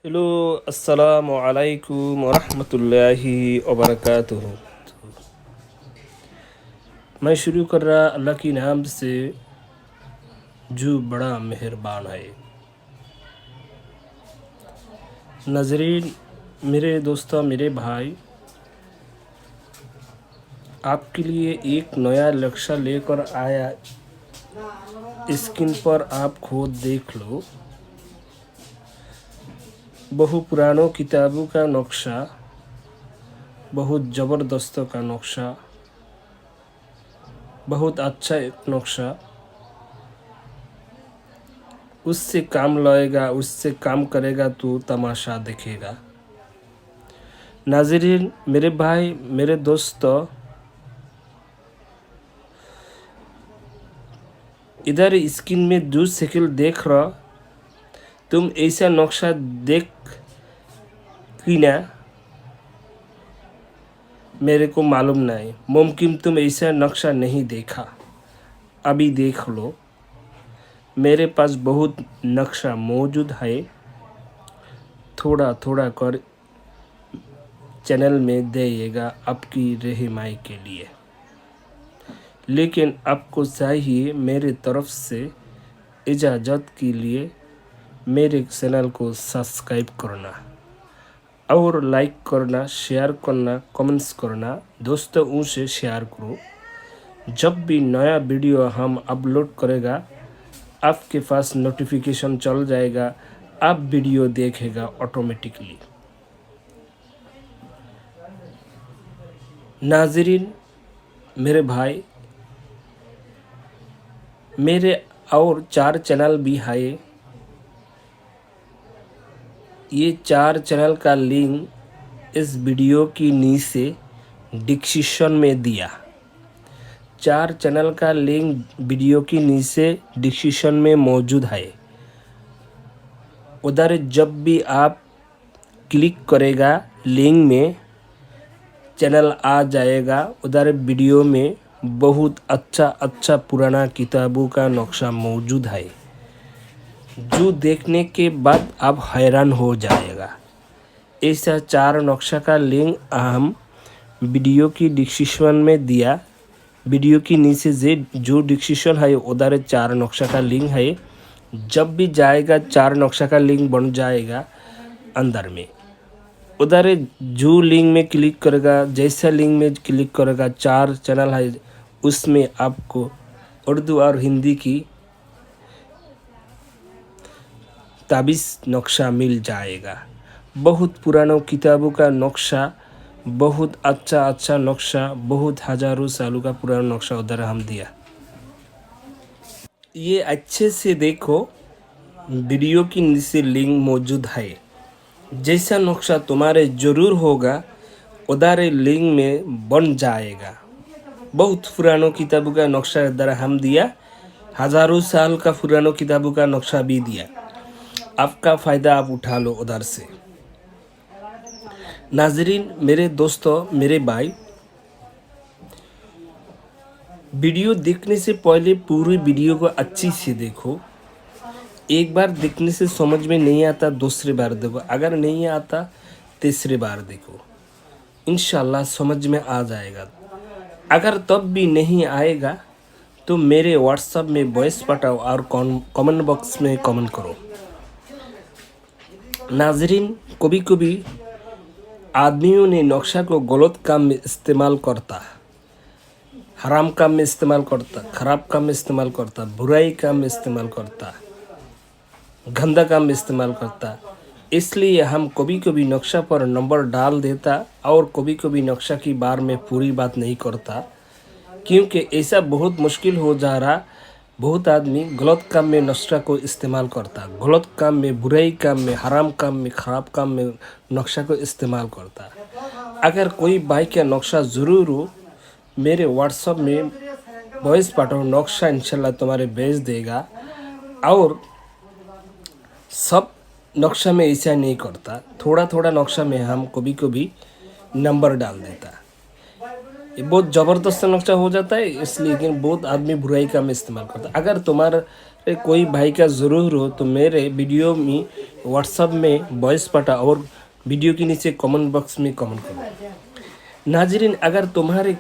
Hello, अस्सलाम वालेकुम वरहमतुल्लाहि वबरकातुहू। मैं शुरू कर रहा अल्लाह की नाम से जो बड़ा मेहरबान है। नाज़रीन, मेरे दोस्तों, मेरे भाई, आपके लिए एक नया लक्ष्य लेकर आया। स्क्रीन पर आप खुद देख लो। बहु पुरानों किताबों का नक्शा, बहुत ज़बरदस्त का नक्शा, बहुत अच्छा एक नक्शा। उससे काम लाएगा, उससे काम करेगा तो तमाशा देखेगा। नाज़रीन, मेरे भाई, मेरे दोस्तों, इधर स्क्रीन में जो शक्ल देख रहा, तुम ऐसा नक्शा देख कि ना, मेरे को मालूम नहीं। मुमकिन तुम ऐसा नक्शा नहीं देखा। अभी देख लो। मेरे पास बहुत नक्शा मौजूद है। थोड़ा थोड़ा कर चैनल में देगा आपकी रहनुमाई के लिए। लेकिन आपको चाहिए मेरे तरफ से इजाज़त के लिए मेरे चैनल को सब्सक्राइब करना और लाइक करना, शेयर करना, कमेंट्स करना। दोस्तों से शेयर करो। जब भी नया वीडियो हम अपलोड करेगा, आपके पास नोटिफिकेशन चल जाएगा। आप वीडियो देखेगा ऑटोमेटिकली। नाज़रीन, मेरे भाई, मेरे और 4 चैनल भी है। ये 4 चैनल का लिंक इस वीडियो की नीचे डिस्क्रिप्शन में दिया। 4 चैनल का लिंक वीडियो की नीचे डिस्क्रिप्शन में मौजूद है। उधर जब भी आप क्लिक करेगा, लिंक में चैनल आ जाएगा। उधर वीडियो में बहुत अच्छा अच्छा पुराना किताबों का नक्शा मौजूद है, जो देखने के बाद आप हैरान हो जाएगा। ऐसा 4 नक्शा का लिंक हम वीडियो की डिस्क्रिप्शन में दिया। वीडियो की नीचे जो डिस्क्रिप्शन है, उधर 4 नक्शा का लिंक है। जब भी जाएगा 4 नक्शा का लिंक बन जाएगा अंदर में। उधर जो लिंक में क्लिक करेगा, जैसा लिंक में क्लिक करेगा, 4 चैनल है, उसमें आपको उर्दू और हिंदी की ताबीज़ नक्शा मिल जाएगा। बहुत पुरानों किताबों का नक्शा, बहुत अच्छा अच्छा नक्शा, बहुत हज़ारों सालों का पुराना नक्शा उधर हम दिया। ये अच्छे से देखो, वीडियो की नीचे लिंक मौजूद है। जैसा नक्शा तुम्हारे ज़रूर होगा, उधर लिंक में बन जाएगा। बहुत पुरानों किताबों का नक्शा इधर हम दिया। हज़ारों साल का पुरानों किताबों का नक्शा भी दिया। आपका फ़ायदा आप उठा लो उधर से। नाज़रीन, मेरे दोस्तों, मेरे भाई, वीडियो देखने से पहले पूरी वीडियो को अच्छी से देखो। एक बार देखने से समझ में नहीं आता, दूसरी बार देखो। अगर नहीं आता, तीसरी बार देखो। इंशाल्लाह समझ में आ जाएगा। अगर तब भी नहीं आएगा तो मेरे व्हाट्सएप में वॉइस पठाओ और कमेंट बॉक्स में कमेंट करो। नाज़रीन, कभी कभी आदमियों ने नक्शा को गलत काम में इस्तेमाल करता, हराम काम में इस्तेमाल करता, ख़राब काम में इस्तेमाल करता, बुराई काम में इस्तेमाल करता, गंदा काम में इस्तेमाल करता। इसलिए हम कभी कभी नक्शा पर नंबर डाल देता और कभी कभी नक्शा की बार में पूरी बात नहीं करता, क्योंकि ऐसा बहुत मुश्किल हो जा रहा। बहुत आदमी गलत काम में नक्शा को इस्तेमाल करता, गलत काम में, बुराई काम में, हराम काम में, ख़राब काम में नक्शा को इस्तेमाल करता। अगर कोई भाई का नक्शा ज़रूर हो, मेरे व्हाट्सएप में वॉइस पाठो, नक्शा इंशाल्लाह तुम्हारे भेज देगा। और सब नक्शा में ऐसा नहीं करता, थोड़ा थोड़ा नक्शा में हम कभी कभी नंबर डाल देता। ये बहुत ज़बरदस्त नक्शा हो जाता है, इसलिए लेकिन बहुत आदमी बुराई का में इस्तेमाल करता है। अगर तुम्हारे कोई भाई का ज़रूर हो तो मेरे वीडियो में व्हाट्सअप में वॉइस पटा और वीडियो के नीचे कमेंट बॉक्स में कमेंट करो। नाजरीन, अगर तुम्हारे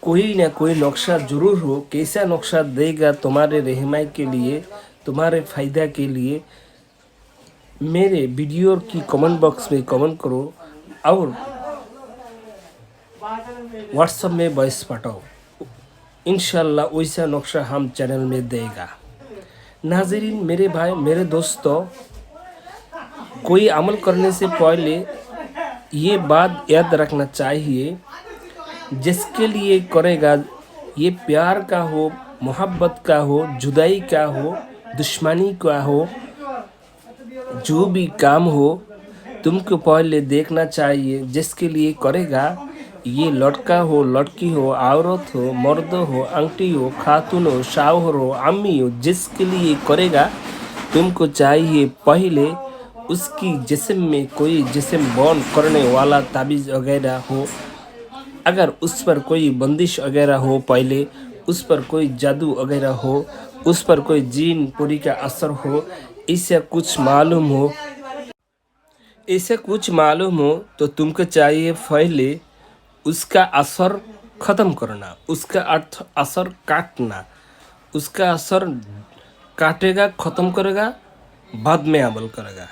कोई ना कोई नक्शा जरूर हो, कैसा नक्शा देगा तुम्हारे रहनुमाई के लिए, तुम्हारे फ़ायदा के लिए, मेरे वीडियो की कमेंट बॉक्स में कमेंट करो और व्हाट्सएप में वॉइस पाठाओ। इंशाल्लाह वैसा नक्शा हम चैनल में देगा। नाजरीन, मेरे भाई मेरे दोस्तों, कोई अमल करने से पहले ये बात याद रखना चाहिए, जिसके लिए करेगा ये प्यार का हो, मोहब्बत का हो, जुदाई का हो, दुश्मनी का हो, जो भी काम हो तुमको पहले देखना चाहिए। जिसके लिए करेगा, ये लड़का हो, लड़की हो, औरत हो, मर्द हो, आंटी हो, खातून हो, शाहर हो, अम्मी हो, जिसके लिए करेगा तुमको चाहिए पहले उसकी जिस्म में कोई जिस्म बर्न करने वाला ताबीज़ वगैरह हो। अगर उस पर कोई बंदिश वगैरह हो, पहले उस पर कोई जादू वगैरह हो, उस पर कोई जीन पूरी का असर हो, इससे कुछ मालूम हो, इसे कुछ मालूम हो तो तुमको चाहिए पहले उसका असर ख़त्म करना, उसका अर्थ असर काटना। उसका असर काटेगा, ख़त्म करेगा, बाद में अमल करेगा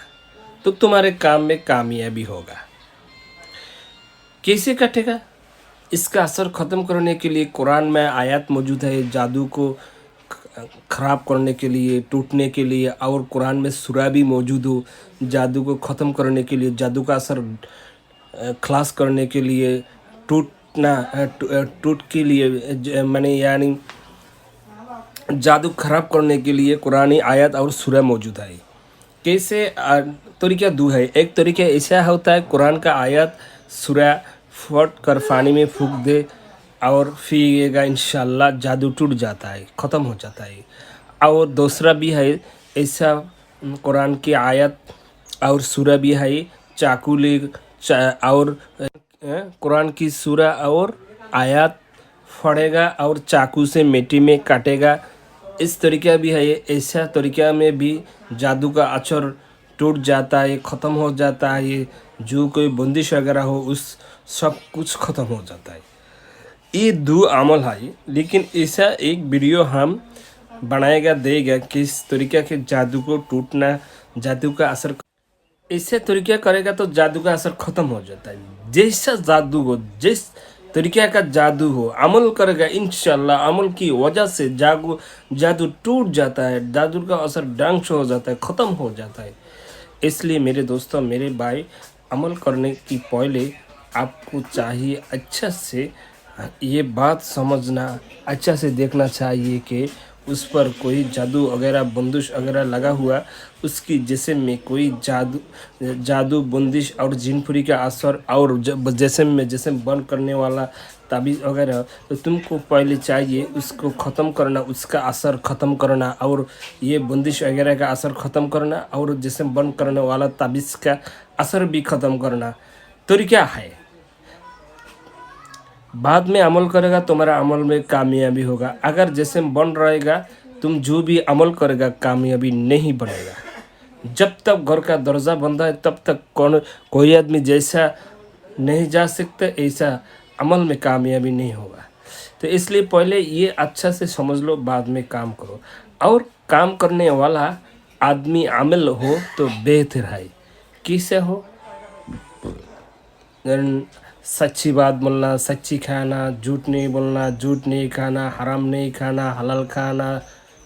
तो तुम्हारे काम में कामयाबी होगा। कैसे काटेगा? इसका असर ख़त्म करने के लिए कुरान में आयत मौजूद है, जादू को ख़राब करने के लिए, टूटने के लिए, और कुरान में सूरा भी मौजूद हो जादू को ख़त्म करने के लिए, जादू का असर खलास करने के लिए, टूट के लिए माने यानी जादू ख़राब करने के लिए कुरानी आयत और सूरा मौजूद है। कैसे तरीका दो है। एक तरीका ऐसा होता है, कुरान का आयत सूरा फट कर पानी में फूंक दे और फिर इंशाल्लाह जादू टूट जाता है, ख़त्म हो जाता है। और दूसरा भी है ऐसा, कुरान की आयत और सूरा भी है, चाकू ले और कुरान की सूरा और आयत फड़ेगा और चाकू से मिट्टी में काटेगा। इस तरीका भी है। ऐसा तरीका में भी जादू का असर टूट जाता है, ख़त्म हो जाता है। जो कोई बंदिश वगैरह हो उस सब कुछ ख़त्म हो जाता है। ये दो अमल है, लेकिन ऐसा एक वीडियो हम बनाएगा देगा किस तरीके के जादू को टूटना, जादू का असर ऐसे तरीका करेगा तो जादू का असर ख़त्म हो जाता है। जैसा जादू हो, जिस तरीके का जादू हो, अमल करेगा इंशाल्लाह अमल की वजह से जादू टूट जाता है, जादू का असर डांस हो जाता है, ख़त्म हो जाता है। इसलिए मेरे दोस्तों, मेरे भाई, अमल करने की पहले आपको चाहिए अच्छा से ये बात समझना, अच्छा से देखना चाहिए कि उस पर कोई जादू वगैरह बंदिश वगैरह लगा हुआ, उसकी जिस्म में कोई जादू बंदिश और जिनपुरी का असर और जिस्म में जिस्म बंद करने वाला ताबीज़ वगैरह, तो तुमको पहले चाहिए उसको ख़त्म करना, उसका असर ख़त्म करना और ये बंदिश वगैरह का असर ख़त्म करना और जिस्म बंद करने वाला ताबीज़ का असर भी ख़त्म करना। तरीका है। बाद में अमल करेगा, तुम्हारा अमल में कामयाबी होगा। अगर जैसे बन रहेगा, तुम जो भी अमल करेगा कामयाबी नहीं बनेगा। जब तक घर का दरवाज़ा बंद है तब तक कोई आदमी जैसा नहीं जा सकता, ऐसा अमल में कामयाबी नहीं होगा। तो इसलिए पहले ये अच्छा से समझ लो, बाद में काम करो। और काम करने वाला आदमी आमिल हो तो बेहतर है। किससे हो? सच्ची बात बोलना, सच्ची खाना, झूठ नहीं बोलना, झूठ नहीं खाना, हराम नहीं खाना, हलाल खाना,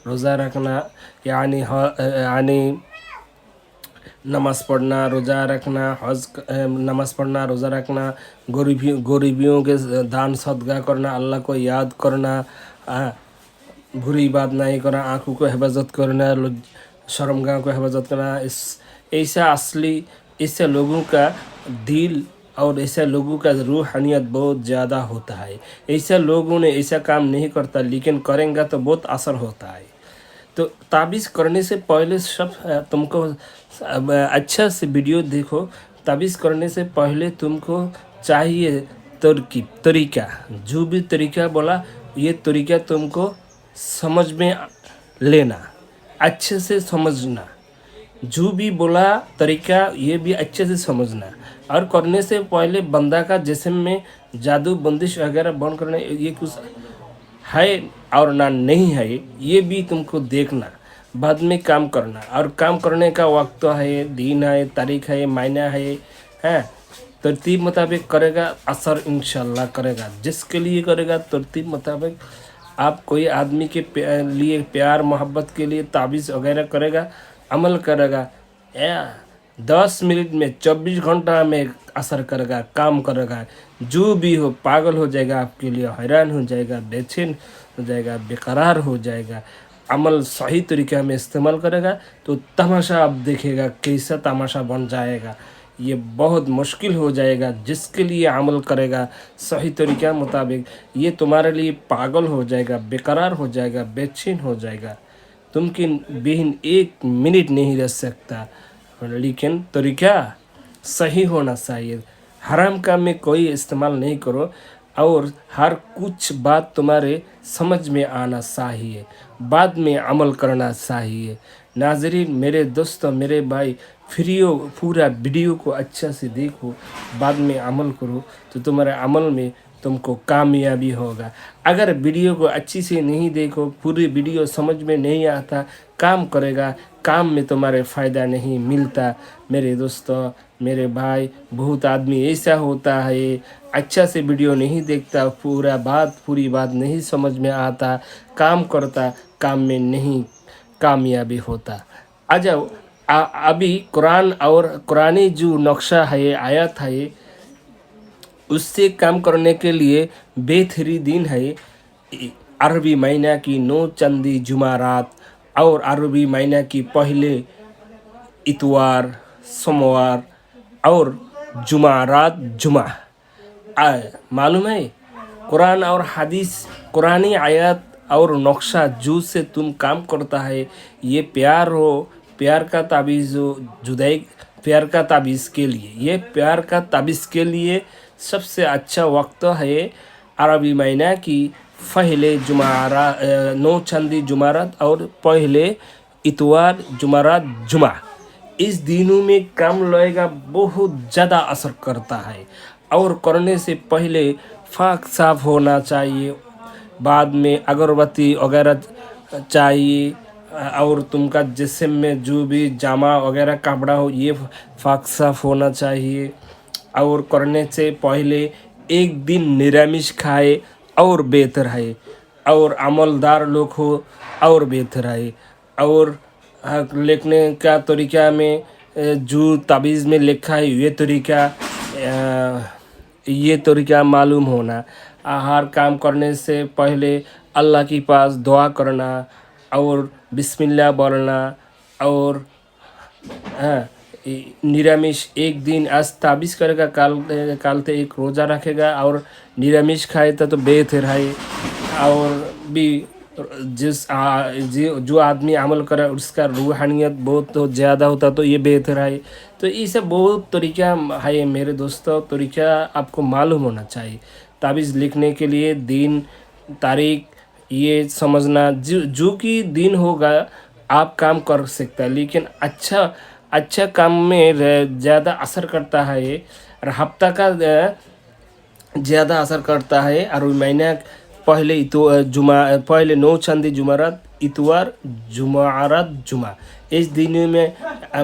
रोज़ा रखना, यानी नमाज़ पढ़ना, रोज़ा रखना, नमाज़ पढ़ना, रोज़ा रखना, गरीबियों के दान सदका करना, अल्लाह को याद करना, बुरी बात नहीं करना, आँखों को हिफाजत करना, शर्मगाह को हिफाजत करना। ऐसा असली इससे लोगों का दिल और ऐसे लोगों का रूहानियत बहुत ज़्यादा होता है। ऐसे लोगों ने ऐसा काम नहीं करता, लेकिन करेंगे तो बहुत असर होता है। तो ताबीज़ करने से पहले सब तुमको अच्छा से वीडियो देखो। ताबीज़ करने से पहले तुमको चाहिए तरकीब तरीका, जो भी तरीका बोला ये तरीका तुमको समझ में लेना, अच्छे से समझना। जो भी बोला तरीका ये भी अच्छे से समझना। और करने से पहले बंदा का जिस्म में जादू बंदिश वगैरह बंद करना, ये कुछ है और ना नहीं है, ये भी तुमको देखना, बाद में काम करना। और काम करने का वक्त तो है, दिन है, तारीख है, महीना है। तरतीब मुताबिक करेगा, असर इंशाल्लाह करेगा। जिसके लिए करेगा तरतीब मुताबिक, आप कोई आदमी के लिए प्यार मोहब्बत के लिए ताबीज़ वगैरह करेगा, अमल करेगा, 10 मिनट में 24 घंटा में असर करेगा, काम करेगा। जो भी हो पागल हो जाएगा, आपके लिए हैरान हो जाएगा, बेचैन हो जाएगा, बेकरार हो जाएगा। अमल सही तरीक़े में इस्तेमाल करेगा तो तमाशा आप देखेगा, कैसा तमाशा बन जाएगा। ये बहुत मुश्किल हो जाएगा। जिसके लिए अमल करेगा सही तरीक़ा मुताबिक, ये तुम्हारे लिए पागल हो जाएगा, बेकरार हो जाएगा, बेचैन हो जाएगा, तुमकिन बिन 1 मिनट नहीं रह सकता। लेकिन तरीक़ा सही होना चाहिए। हराम काम में कोई इस्तेमाल नहीं करो, और हर कुछ बात तुम्हारे समझ में आना चाहिए, बाद में अमल करना चाहिए। नाज़रीन, मेरे दोस्तों, मेरे भाई, पूरा वीडियो को अच्छा से देखो, बाद में अमल करो तो तुम्हारे अमल में तुमको कामयाबी होगा। अगर वीडियो को अच्छी से नहीं देखो, पूरी वीडियो समझ में नहीं आता, काम करेगा, काम में तुम्हारे फ़ायदा नहीं मिलता। मेरे दोस्तों, मेरे भाई, बहुत आदमी ऐसा होता है, अच्छा से वीडियो नहीं देखता, पूरी बात नहीं समझ में आता, काम करता, काम में नहीं कामयाबी होता। आ जाओ, अभी कुरान और कुरानी जो नक्शा है, आयत है, उससे काम करने के लिए बेहतरीन है। अरबी महीना की 9 चंदी जुमारात और अरबी महीना की पहले इतवार, सोमवार और जुमारात जुमा। मालूम है, कुरान और हदीस, कुरानी आयत और नक्शा जो से तुम काम करता है, ये प्यार हो, प्यार का ताबीज़ हो, जुदाई प्यार का ताबीज़ के लिए, ये प्यार का ताबीज़ के लिए सबसे अच्छा वक्त है अरबी महीना की पहले 9 चंदी जुमारात और पहले इतवार, जुमारात, जुमा। इस दिनों में काम लगेगा, बहुत ज़्यादा असर करता है। और करने से पहले फाक साफ होना चाहिए, बाद में अगरबत्ती वगैरह चाहिए, और तुमका जिस्म में जो भी जामा वगैरह कपड़ा हो, ये फाक साफ होना चाहिए। और करने से पहले एक दिन निरामिष खाए और बेहतर है, और अमलदार लोग हो और बेहतर है। और लिखने का तरीका में जो ताबीज़ में लिखा है, ये तरीका मालूम होना। हर काम करने से पहले अल्लाह के पास दुआ करना और बिस्मिल्लाह बोलना, और निरामिष एक दिन आज ताबीज़ करेगा, काल ते एक रोज़ा रखेगा और निरामिष खाए तो बेहतर है। और भी जो आदमी अमल करे उसका रूहानियत बहुत ज़्यादा होता, तो ये बेहतर है। तो ये सब बहुत तरीका है मेरे दोस्तों, तरीका आपको मालूम होना चाहिए। ताबीज़ लिखने के लिए दिन, तारीख ये समझना, जो कि दिन होगा आप काम कर सकता है। लेकिन अच्छा काम में ज़्यादा असर करता है, और हफ्ता का ज़्यादा असर करता है। और महीना पहले पहले 9 चंदी जुमारात, इतवार, जुमारात, जुमा। इस दिन में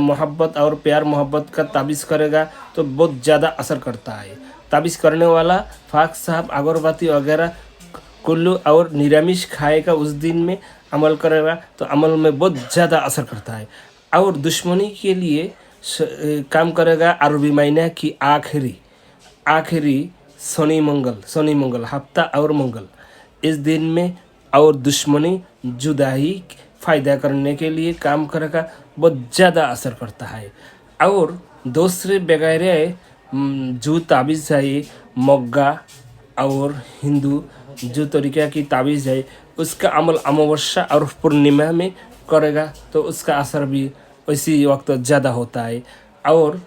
मोहब्बत और प्यार मोहब्बत का ताबीज़ करेगा तो बहुत ज़्यादा असर करता है। ताबीज़ करने वाला फाक साहब अगरबत्ती वगैरह कुल्लू और निरामिष खाएगा, उस दिन में अमल करेगा तो अमल में बहुत ज़्यादा असर करता है। और दुश्मनी के लिए काम करेगा अरबी महीना की आखिरी शनि मंगल हफ्ता और मंगल, इस दिन में। और दुश्मनी जुदाई फ़ायदा करने के लिए काम करेगा, बहुत ज़्यादा असर करता है। और दूसरे वगैरह जो ताबीज़ है, मग्गा और हिंदू जो तरीक़ा की ताबीज़ है, उसका अमल अमावस्या और पूर्णिमा में करेगा तो उसका असर भी उसी वक्त ज़्यादा होता है। और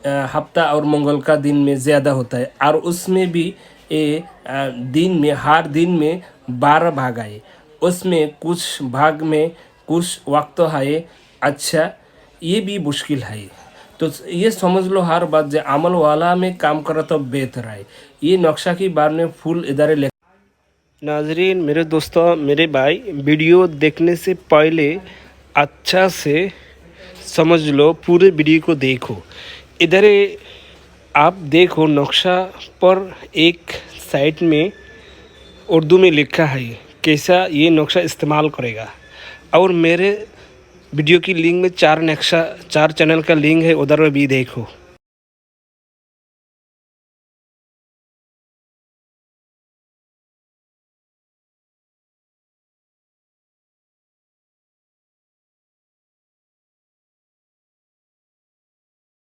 हफ्ता और मंगल का दिन में ज़्यादा होता है। और उसमें भी दिन में हर दिन में 12 भाग आए, उसमें कुछ भाग में कुछ वक्त है अच्छा, ये भी मुश्किल है। तो ये समझ लो हर बात जो अमल वाला में काम करा तो बेहतर है। ये नक्शा के बारे में फुल इधर नाजरीन, मेरे दोस्तों, मेरे भाई, वीडियो देखने से पहले अच्छा से समझ लो, पूरे वीडियो को देखो। इधर आप देखो नक्शा पर एक साइड में उर्दू में लिखा है कैसा ये नक्शा इस्तेमाल करेगा। और मेरे वीडियो की लिंक में 4 नक्शा 4 चैनल का लिंक है, उधर भी देखो।